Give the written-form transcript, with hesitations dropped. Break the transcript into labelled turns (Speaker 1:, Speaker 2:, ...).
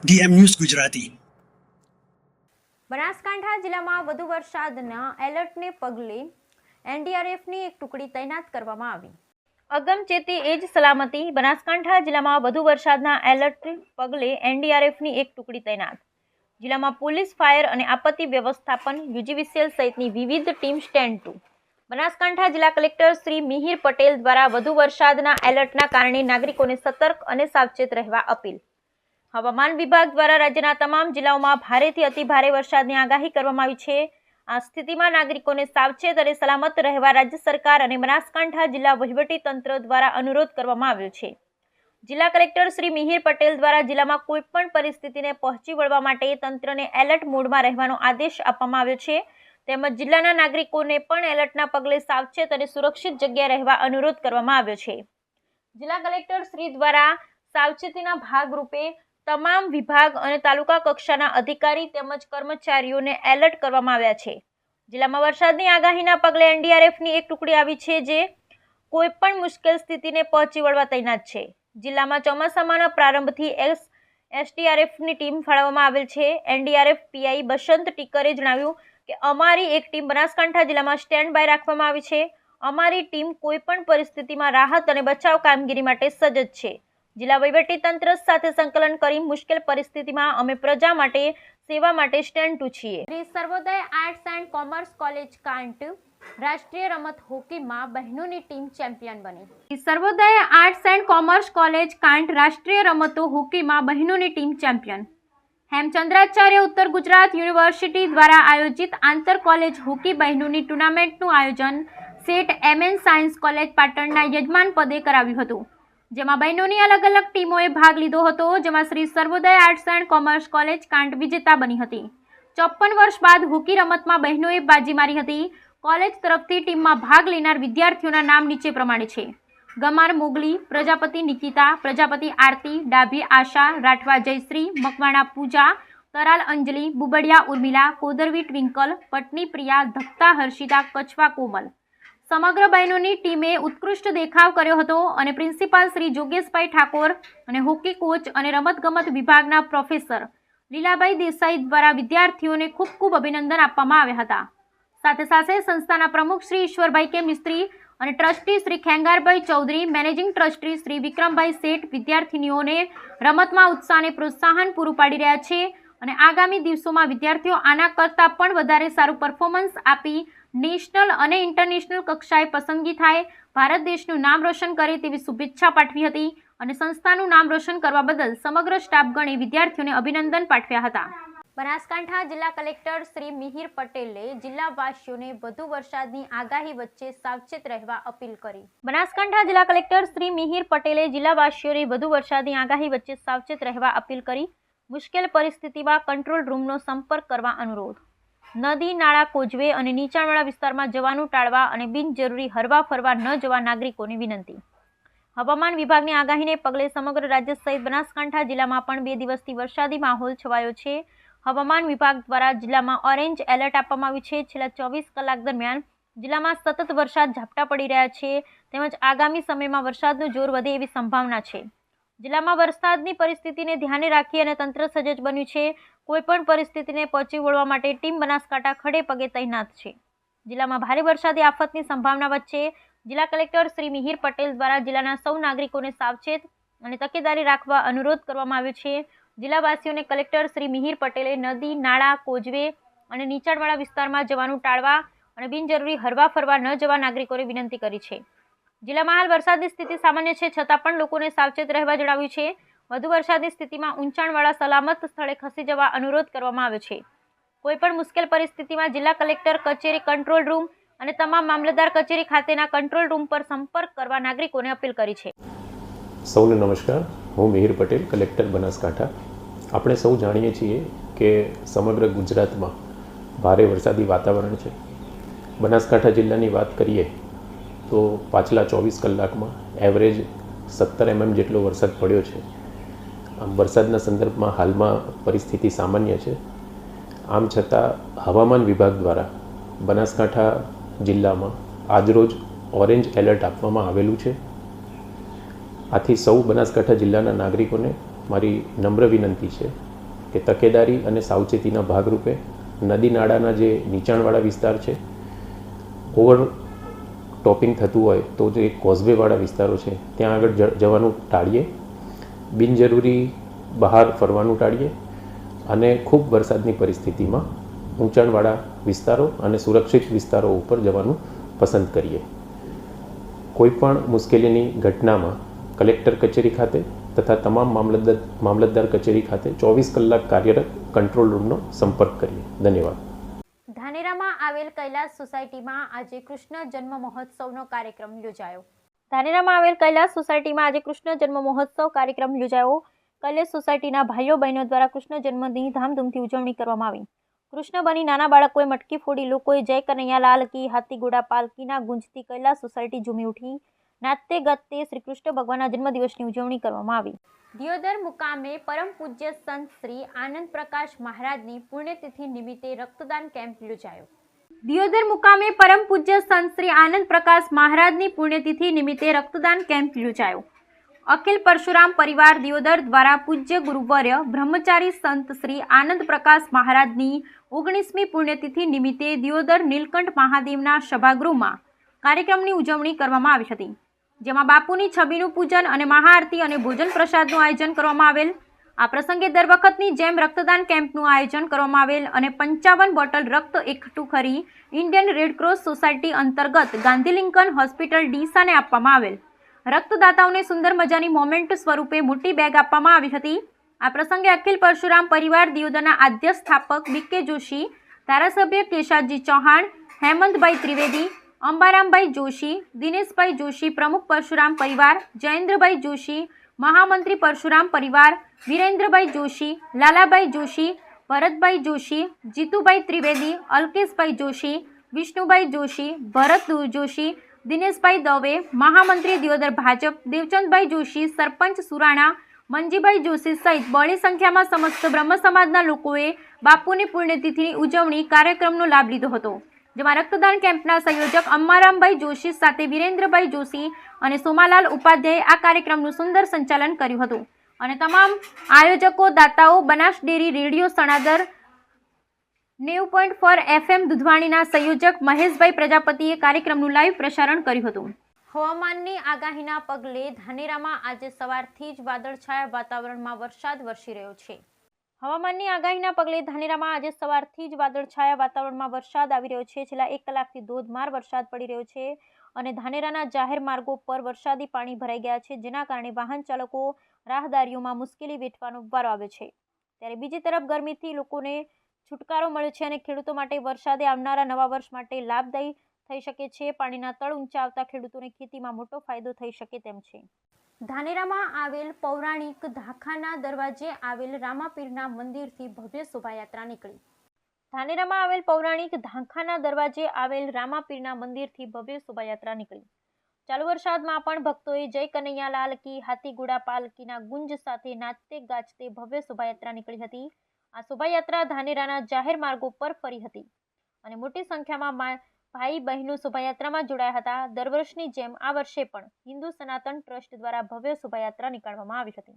Speaker 1: DM news Gujarati.
Speaker 2: Banaskantha જિલ્લામાં વધુ વરસાદના એલર્ટને પગલે એનડીઆરએફની એક ટુકડી તૈનાત કરવામાં આવી. અગમચેતી એજ સલામતી. બનાસકાંઠા જિલ્લામાં વધુ વરસાદના એલર્ટને પગલે એનડીઆરએફની એક ટુકડી તૈનાત. જિલ્લામાં પોલીસ, ફાયર અને આપત્તિ વ્યવસ્થાપન, યુજીવીસીએલ સહિતની વિવિધ ટીમ સ્ટેન્ડ ટુ. બનાસકાંઠા જિલ્લા કલેક્ટર શ્રી મિહિર પટેલ દ્વારા વધુ વરસાદના એલર્ટના કારણે નાગરિકોને સતર્ક અને સાવચેત રહેવા અપીલ. હવામાન વિભાગ દ્વારા રાજ્યના તમામ જિલ્લાઓમાં ભારેથી અતિભારે વરસાદની આગાહી કરવામાં આવી છે. આ સ્થિતિમાં નાગરિકોને સાવચેત અને સલામત રહેવા રાજ્ય સરકાર અને બનાસકાંઠા જિલ્લા વહીવટી તંત્ર દ્વારા અનુરોધ કરવામાં આવ્યો છે. જિલ્લા કલેક્ટર શ્રી મિહિર પટેલ દ્વારા જિલ્લામાં કોઈપણ પરિસ્થિતિને પહોંચી વળવા માટે તંત્રને એલર્ટ મોડમાં રહેવાનો આદેશ આપવામાં આવ્યો છે. તેમજ જિલ્લાના નાગરિકોને પણ એલર્ટના પગલે સાવચેત અને સુરક્ષિત જગ્યાએ રહેવા અનુરોધ કરવામાં આવ્યો છે. જિલ્લા કલેક્ટર શ્રી દ્વારા સાવચેતીના ભાગરૂપે તમામ વિભાગ અને તાલુકા કક્ષાના અધિકારી તેમજ કર્મચારીઓને એલર્ટ કરવામાં આવ્યા છે. જિલ્લામાં વરસાદની આગાહીના પગલે એનડીઆરએફની એક ટુકડી આવી છે, જે કોઈપણ મુશ્કેલ સ્થિતિને પહોંચી વળવા તૈનાત છે. જિલ્લામાં ચોમાસાના પ્રારંભથી એસડીઆરએફની ટીમ ફાળવવામાં આવેલ છે. એનડીઆરએફ પીઆઈ બસંત ટીકરે જણાવ્યું કે અમારી એક ટીમ બનાસકાંઠા જિલ્લામાં સ્ટેન્ડ બાય રાખવામાં આવી છે. અમારી ટીમ કોઈપણ પરિસ્થિતિમાં રાહત અને બચાવ કામગીરી માટે સજ્જ છે. જિલ્લા વહીવટી તંત્ર સાથે સંકલન કરી મુશ્કેલ પરિસ્થિતિમાં અમે પ્રજા માટે સેવા માટે સ્ટેન્ડ ટુ છીએ. શ્રી સર્વોદય આર્ટ્સ એન્ડ કોમર્સ કોલેજ કાંટ રાષ્ટ્રીય રમત હોકીમાં બહેનોની ટીમ ચેમ્પિયન બની. શ્રી સર્વોદય આર્ટ્સ એન્ડ કોમર્સ કોલેજ કાંટ રાષ્ટ્રીય રમતો હોકીમાં બહેનોની ટીમ ચેમ્પિયન. હેમચંદ્રાચાર્ય ઉત્તર ગુજરાત યુનિવર્સિટી દ્વારા આયોજિત આંતર કોલેજ હોકી બહેનોની ટુર્નામેન્ટનું આયોજન સેટ એમએન સાયન્સ કોલેજ પાટણના યજમાન પદે કરાવ્યું હતું, જેમાં બહેનોની અલગ અલગ ટીમોએ ભાગ લીધો હતો, જેમાં શ્રી સર્વોદય આર્ટ્સ એન્ડ કોમર્સ કોલેજ કાંટ વિજેતા બની હતી. 54 વર્ષ બાદ હોકી રમતમાં બહેનોએ બાજી મારી હતી. કોલેજ તરફથી ટીમમાં ભાગ લેનાર વિદ્યાર્થીઓના નામ નીચે પ્રમાણે છે: ગમાર મોગલી, પ્રજાપતિ નિકિતા, પ્રજાપતિ આરતી, ડાભી આશા, રાઠવા જયશ્રી, મકવાણા પૂજા, તરાલ અંજલિ, બુબડિયા ઉર્મિલા, કોદરવી ટ્વિંકલ, પટની પ્રિયા, ધક્તા હર્ષિતા, કચવા કોમલ. સમગ્ર બહેનોની ટીમે ઉત્કૃષ્ટ દેખાવ કર્યો હતો અને પ્રિન્સિપાલ શ્રી જોગેશભાઈ ઠાકોર અને હોકી કોચ અને રમતગમત વિભાગના પ્રોફેસર લીલાભાઈ દેસાઈ દ્વારા વિદ્યાર્થીઓને ખૂબ ખૂબ અભિનંદન આપવામાં આવ્યા હતા. સાથે સાથે સંસ્થાના પ્રમુખ શ્રી ઈશ્વરભાઈ કે મિસ્ત્રી અને trustee Shri Khengarbhai Chaudhary, managing trustee Shri Vikrambhai Sheth વિદ્યાર્થીનીઓને રમતમાં ઉત્સાહને પ્રોત્સાહન પૂરું પાડી રહ્યા છે અને આગામી દિવસોમાં વિદ્યાર્થીઓ આના કરતાં પણ વધારે સારું પરફોર્મન્સ આપી નેશનલ અને ઇન્ટરનેશનલ કક્ષાએ પસંદગી થાય, ભારત દેશનું નામ રોશન કરે તેવી શુભેચ્છા પાઠવી હતી અને સંસ્થાનું નામ રોશન કરવા બદલ સમગ્ર સ્ટાફગણે વિદ્યાર્થીઓને અભિનંદન પાઠવ્યા હતા. બનાસકાંઠા જિલ્લા કલેક્ટર શ્રી મિહિર પટેલે જિલ્લાવાસીઓને વધુ વરસાદની આગાહી વચ્ચે સાવચેત રહેવા અપીલ કરી. બનાસકાંઠા જિલ્લા કલેક્ટર શ્રી મિહિર પટેલે જિલ્લાવાસીઓને વધુ વરસાદની આગાહી વચ્ચે સાવચેત રહેવા અપીલ કરી મુશ્કેલ પરિસ્થિતિમાં કંટ્રોલ રૂમનો સંપર્ક કરવા અનુરોધ. નદી, નાળા, કોઝવે અને નીચાણવાળા વિસ્તારમાં જવાનું ટાળવા અને બિનજરૂરી હરવા ફરવા ન જવા નાગરિકોને વિનંતી. હવામાન વિભાગની આગાહીને પગલે સમગ્ર રાજ્ય સહિત બનાસકાંઠા જિલ્લામાં પણ 2 દિવસથી વરસાદી માહોલ છવાયો છે. હવામાન વિભાગ દ્વારા જિલ્લામાં ઓરેન્જ એલર્ટ આપવામાં આવ્યું છે. છેલ્લા 24 કલાક દરમિયાન જિલ્લામાં સતત વરસાદ ઝાપટા પડી રહ્યા છે, તેમજ આગામી સમયમાં વરસાદનું જોર વધે એવી સંભાવના છે. જિલ્લામાં વરસાદની પરિસ્થિતિને ધ્યાને રાખી અને તંત્ર સજ્જ બન્યું છે. કોઈપણ પરિસ્થિતિને પહોંચી વળવા માટે ટીમ બનાસકાંઠા ખડે પગે તૈનાત છે. જિલ્લામાં ભારે વરસાદી આફતની સંભાવના વચ્ચે જિલ્લા કલેક્ટર શ્રી મિહિર પટેલ દ્વારા જિલ્લાના સૌ નાગરિકોને સાવચેત અને તકેદારી રાખવા અનુરોધ કરવામાં આવ્યો છે. જિલ્લાવાસીઓને કલેક્ટર શ્રી મિહિર પટેલે નદી, નાળા, કોઝવે અને નીચાણવાળા વિસ્તારમાં જવાનું ટાળવા અને બિનજરૂરી હરવા ફરવા ન જવા નાગરિકોને વિનંતી કરી છે. જિલ્લામાં હાલ વરસાદની સ્થિતિ સામાન્ય છે, છતાં પણ લોકોને સાવચેત રહેવા જણાવ્યું છે. વધુ વરસાદની સ્થિતિમાં ઊંચાણવાળા સલામત સ્થળે ખસી જવા અનુરોધ કરવામાં આવ્યો છે. કોઈપણ મુશ્કેલ પરિસ્થિતિમાં જિલ્લા કલેક્ટર કચેરી કંટ્રોલ રૂમ અને તમામ મામલતદાર કચેરી ખાતેના કંટ્રોલ રૂમ પર સંપર્ક કરવા નાગરિકોને અપીલ કરી છે.
Speaker 3: સૌને નમસ્કાર. હું મિહિર પટેલ, કલેક્ટર બનાસકાંઠા. આપણે સૌ જાણીએ છીએ કે સમગ્ર ગુજરાતમાં ભારે વરસાદી વાતાવરણ છે. બનાસકાંઠા જિલ્લાની વાત કરીએ તો પાછલા 24 કલાકમાં એવરેજ 17 mm જેટલો વરસાદ પડ્યો છે. આમ વરસાદના સંદર્ભમાં હાલમાં પરિસ્થિતિ સામાન્ય છે. આમ છતાં હવામાન વિભાગ દ્વારા બનાસકાંઠા જિલ્લામાં આજરોજ ઓરેન્જ એલર્ટ આપવામાં આવેલું છે. આથી સૌ બનાસકાંઠા જિલ્લાના નાગરિકોને મારી નમ્ર વિનંતી છે કે તકેદારી અને સાવચેતીના ભાગરૂપે નદી નાળાના જે નીચાણવાળા વિસ્તાર છે, ઓવર ટોપિંગ થતું હોય તો જે કોઝવેવાળા વિસ્તારો છે ત્યાં આગળ જવાનું ટાળીએ, બિનજરૂરી બહાર ફરવાનું ટાળીએ અને ખૂબ વરસાદની પરિસ્થિતિમાં ઊંચાણવાળા વિસ્તારો અને સુરક્ષિત વિસ્તારો ઉપર જવાનું પસંદ કરીએ. કોઈપણ મુશ્કેલીની ઘટનામાં કલેક્ટર કચેરી ખાતે તથા તમામ મામલતદાર કચેરી ખાતે 24 કલાક કાર્યરત કંટ્રોલ રૂમનો સંપર્ક કરીએ. ધન્યવાદ.
Speaker 2: ધાનેરામાં આવેલ કૈલાસ સોસાયટીમાં આજે કૃષ્ણ જન્મ મહોત્સવનો કાર્યક્રમ યોજાયો. ધાનેરામાં આવેલ કૈલાસ સોસાયટીમાં આજે કૃષ્ણ જન્મ મહોત્સવ કાર્યક્રમ યોજાયો. કૈલાસ સોસાયટીના ભાઈઓ બહેનો દ્વારા કૃષ્ણ જન્મની ધામધૂમથી ઉજવણી કરવામાં આવી. કૃષ્ણ બની નાના બાળકોએ મટકી ફોડી લોકોએ જય કનૈયા લાલ કી, હાથીઘોડા પાલકીના ગુંજથી કૈલાસ સોસાયટી ઝૂમી ઉઠી. નાચતે ગાતે શ્રી કૃષ્ણ ભગવાનના જન્મદિવસની ઉજવણી કરવામાં આવી. દિયોદર મુકામે પરમ પૂજ્ય સંત શ્રી આનંદ પ્રકાશ મહારાજની પુણ્યતિથિ નિમિત્તે રક્તદાન કેમ્પ યોજાયો. દિયોદર મુકામે પરમ પૂજ્ય સંત શ્રી આનંદ પ્રકાશ મહારાજની પુણ્યતિથિ નિમિત્તે રક્તદાન કેમ્પ યોજાયો. અખિલ પરશુરામ પરિવાર દિયોદર દ્વારા પૂજ્ય ગુરુવર્ય બ્રહ્મચારી સંત શ્રી આનંદ પ્રકાશ મહારાજની 19મી પુણ્યતિથિ નિમિત્તે દિયોદર નીલકંઠ મહાદેવના સભાગૃહમાં કાર્યક્રમની ઉજવણી કરવામાં આવી હતી, જેમાં બાપુની છબીનું પૂજન અને મહાઆરતી અને ભોજન પ્રસાદનું આયોજન કરવામાં આવેલ. આ પ્રસંગે દર વખતની જેમ રક્તદાન કેમ્પનું આયોજન કરવામાં આવેલ અને 55 બોટલ રક્ત એકઠું કરી ઇન્ડિયન રેડક્રોસ સોસાયટી અંતર્ગત ગાંધી લિંકન હોસ્પિટલ ડીસાને આપવામાં આવેલ. રક્તદાતાઓને સુંદર મજાની મોમેન્ટ સ્વરૂપે મોટી બેગ આપવામાં આવી હતી. આ પ્રસંગે અખિલ પરશુરામ પરિવાર દિયોદરના આદ્ય સ્થાપક બી.કે. જોશી, ધારાસભ્ય કેશાજી ચૌહાણ, હેમંતભાઈ ત્રિવેદી, અંબારામભાઈ જોશી, દિનેશભાઈ જોશી પ્રમુખ પરશુરામ પરિવાર, જયેન્દ્રભાઈ જોશી મહામંત્રી પરશુરામ પરિવાર, વિરેન્દ્રભાઈ જોશી, લાલાભાઈ જોશી, ભરતભાઈ જોશી, જીતુભાઈ ત્રિવેદી, અલ્કેશભાઈ જોશી, વિષ્ણુભાઈ જોશી, ભરત જોશી, દિનેશભાઈ દવે, મહામંત્રી દિયોદર ભાજપ, દેવચંદભાઈ જોશી, સરપંચ સુરાણા, મંજીભાઈ જોશી સહિત બહોળી સંખ્યામાં સમસ્ત બ્રહ્મ સમાજના લોકોએ બાપુની પુણ્યતિથિની ઉજવણી કાર્યક્રમનો લાભ લીધો હતો, જેમાં રક્તદાન કેમ્પના સંયોજક અંબારામભાઈ જોશી સાથે વિરેન્દ્રભાઈ જોશી અને સોમાલાલ ઉપાધ્યાયે આ કાર્યક્રમનું સુંદર સંચાલન કર્યું હતું અને તમામ આયોજકો દાતાઓ Banas dairy radio Sanadar 90.4 FM દુધવાણીના સંયોજક મહેશભાઈ પ્રજાપતિએ કાર્યક્રમનું લાઈવ પ્રસારણ કર્યું હતું. હવામાનની આગાહીના પગલે ધાનેરામાં આજે સવારથી જ વાદળછાયા વાતાવરણમાં વરસાદ વરસી રહ્યો છે. હવામાનની આગાહીના પગલે ધાનેરામાં આજે સવારથી જ વાદળછાયા વાતાવરણમાં વરસાદ આવી રહ્યો છે. છેલ્લા 1 કલાકથી ધોધમાર વરસાદ પડી રહ્યો છે અને ધાનેરાના જાહેર માર્ગો પર વરસાદી પાણી ભરાઈ ગયા છે, જેના કારણે વાહન ચાલકો રાહદારીઓમાં મુશ્કેલી વેઠવાનો વારો આવ્યો છે. ત્યારે બીજી તરફ ગરમીથી લોકોને છુટકારો મળ્યો છે અને ખેડૂતો માટે વરસાદે આવનારા નવા વર્ષ માટે લાભદાયી થઈ શકે છે. પાણીના તળ ઊંચા આવતા ખેડૂતોને ખેતીમાં મોટો ફાયદો થઈ શકે તેમ છે. ધાનેરામાં આવેલ પૌરાણિક ધાખાના દરવાજે આવેલ રામાપીરના મંદિરથી ભવ્ય શોભાયાત્રા નીકળી. ધાનેરામાં આવેલ પૌરાણિક ધાખાના દરવાજે આવેલ રામાપીરના મંદિરથી ભવ્ય શોભાયાત્રા નીકળી. ચાલુ વરસાદમાં પણ ભક્તોએ જય કનૈયા લાલ કી, હાથીઘોડા પાલકીના ગુંજ સાથે નાચતે ગાજતે ભવ્ય શોભાયાત્રા નીકળી હતી. આ શોભાયાત્રા ધાનેરાના જાહેર માર્ગો પર ફરી હતી અને મોટી સંખ્યામાં ભાઈ બહેનો શોભાયાત્રામાં જોડાયા હતા. દર વર્ષની જેમ આ વર્ષે પણ હિન્દુ સનાતન ટ્રસ્ટ દ્વારા ભવ્ય શોભાયાત્રા નીકાળવામાં આવી હતી.